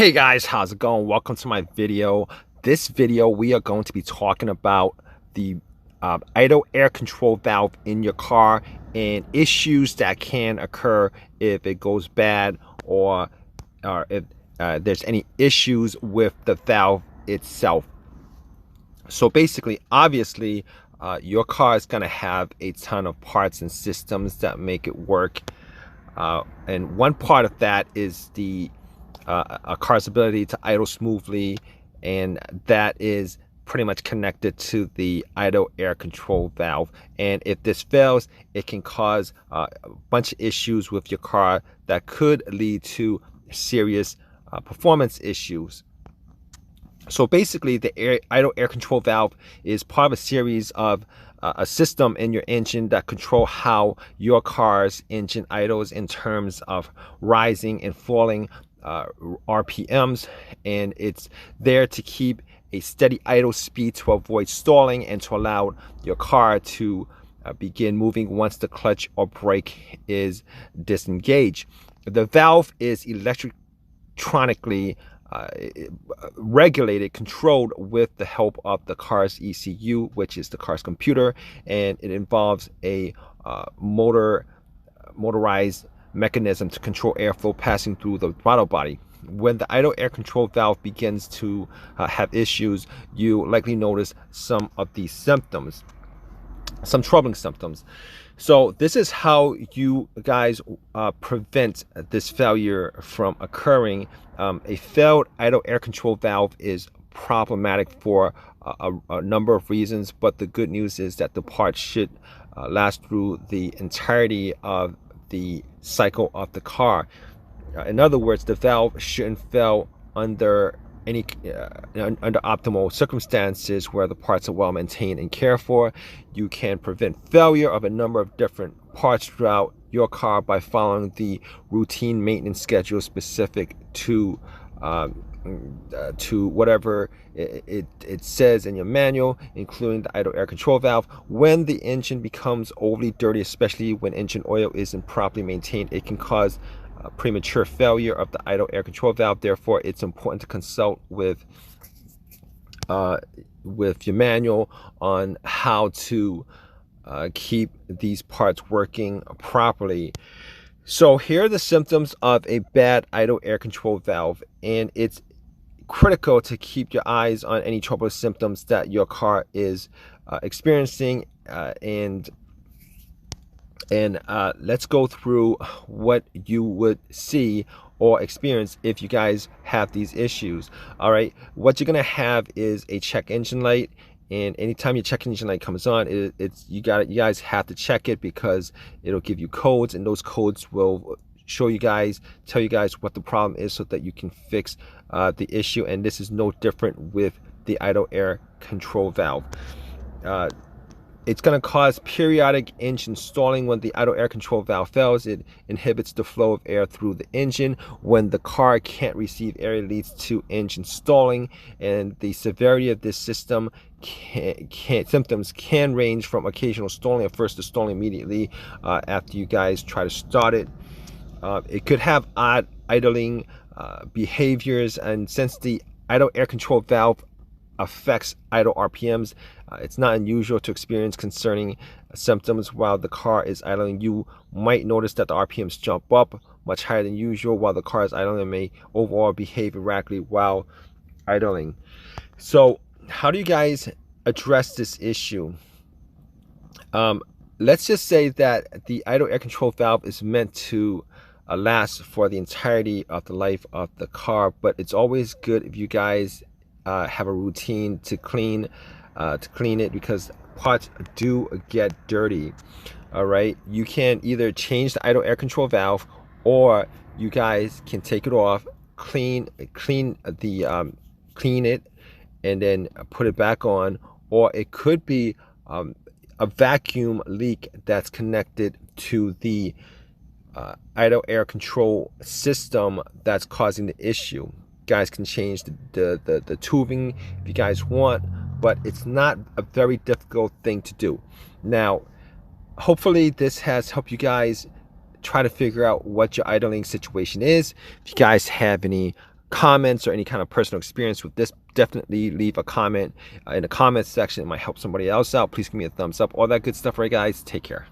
Hey guys, how's it going? Welcome to my video. This video we are going to be talking about the idle air control valve in your car and issues that can occur if it goes bad, or if there's any issues with the valve itself. So basically, obviously, your car is going to have a ton of parts and systems that make it work, and one part of that is a car's ability to idle smoothly, and that is pretty much connected to the idle air control valve. And if this fails, it can cause a bunch of issues with your car that could lead to serious performance issues. So basically, the idle air control valve is part of a series of a system in your engine that control how your car's engine idles in terms of rising and falling RPMs, and it's there to keep a steady idle speed to avoid stalling and to allow your car to begin moving once the clutch or brake is disengaged. The valve is electronically regulated, controlled with the help of the car's ECU, which is the car's computer, and it involves a motorized mechanism to control airflow passing through the throttle body. When the idle air control valve begins to have issues, you likely notice some of these symptoms, some troubling symptoms. So this is how you guys prevent this failure from occurring. A failed idle air control valve is problematic for a number of reasons, but the good news is that the part should last through the entirety of the cycle of the car. In other words, the valve shouldn't fail under under optimal circumstances where the parts are well maintained and cared for. You can prevent failure of a number of different parts throughout your car by following the routine maintenance schedule specific to whatever it says in your manual, including the idle air control valve. When the engine becomes overly dirty, especially when engine oil isn't properly maintained, it can cause premature failure of the idle air control valve. Therefore, it's important to consult with your manual on how to keep these parts working properly. So here are the symptoms of a bad idle air control valve, and it's critical to keep your eyes on any troublous symptoms that your car is experiencing, and let's go through what you would see or experience if you guys have these issues. All right, what you're gonna have is a check engine light, and anytime your check engine light comes on, you guys have to check it because it'll give you codes, and those codes will tell you guys what the problem is so that you can fix the issue. And this is no different with the idle air control valve. It's going to cause periodic engine stalling. When the idle air control valve fails, it inhibits the flow of air through the engine. When the car can't receive air, it leads to engine stalling, and the severity of this symptoms can range from occasional stalling at first to stalling immediately after you guys try to start it. It could have odd idling behaviors, and since the idle air control valve affects idle RPMs, it's not unusual to experience concerning symptoms while the car is idling. You might notice that the RPMs jump up much higher than usual while the car is idling, and may overall behave erratically while idling. So how do you guys address this issue? Let's just say that the idle air control valve is meant to last for the entirety of the life of the car, but it's always good if you guys have a routine to clean it, because parts do get dirty. All right, you can either change the idle air control valve, or you guys can take it off, clean it, and then put it back on. Or it could be a vacuum leak that's connected to the idle air control system that's causing the issue. You guys can change the tubing if you guys want, but it's not a very difficult thing to do. Now, hopefully this has helped you guys try to figure out what your idling situation is. If you guys have any comments or any kind of personal experience with this, definitely leave a comment in the comments section. It might help somebody else out. Please give me a thumbs up, all that good stuff. Right, guys, take care.